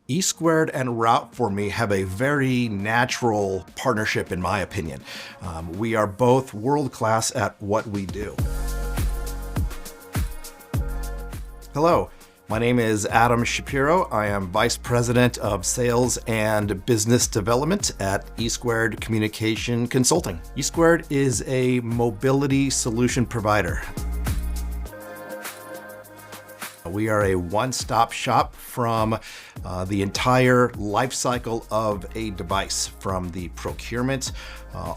eSquared and Route for Me have a very natural partnership, in my opinion. We are both world-class at what we do. Hello, my name is Adam Shapiro. I am Vice President of Sales and Business Development at eSquared Communication Consulting. eSquared is a mobility solution provider. We are a one-stop shop from the entire life cycle of a device, from the procurement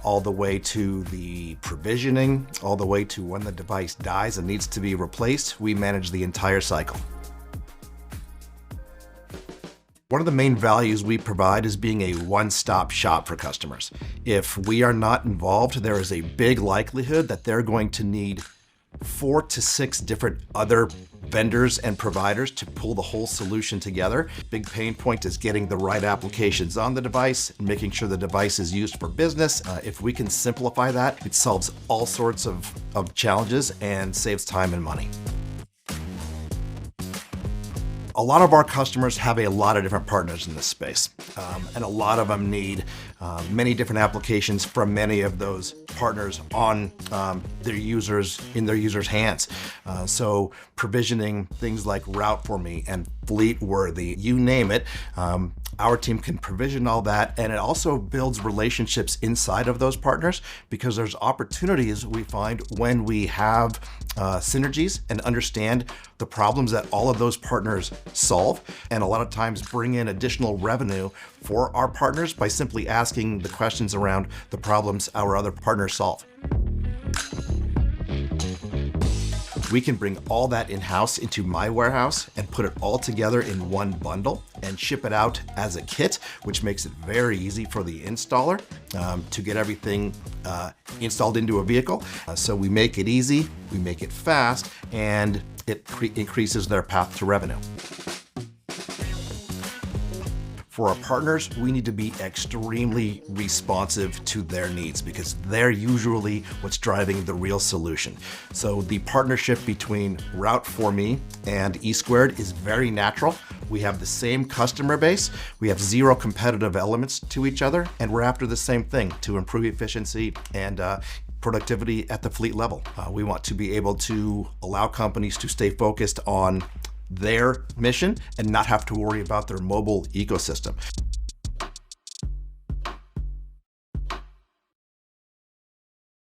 all the way to the provisioning, all the way to when the device dies and needs to be replaced. We manage the entire cycle. One of the main values we provide is being a one-stop shop for customers. If we are not involved, there is a big likelihood that they're going to need 4 to 6 different other vendors and providers to pull the whole solution together. Big pain point is getting the right applications on the device and making sure the device is used for business. If we can simplify that, it solves all sorts of challenges and saves time and money. A lot of our customers have a lot of different partners in this space, and a lot of them need many different applications from many of those partners on their users, in their users' hands. So provisioning things like Route for Me and Fleetworthy, you name it, our team can provision all that, and it also builds relationships inside of those partners because there's opportunities we find when we have synergies and understand the problems that all of those partners solve, and a lot of times bring in additional revenue for our partners by simply asking the questions around the problems our other partners solve. We can bring all that in-house into my warehouse and put it all together in one bundle and ship it out as a kit, which makes it very easy for the installer to get everything installed into a vehicle. So we make it easy, we make it fast, and it increases their path to revenue. For our partners, we need to be extremely responsive to their needs because they're usually what's driving the real solution. So the partnership between Route for Me and eSquared is very natural. We have the same customer base, we have zero competitive elements to each other, and we're after the same thing, to improve efficiency and productivity at the fleet level. We want to be able to allow companies to stay focused on their mission and not have to worry about their mobile ecosystem.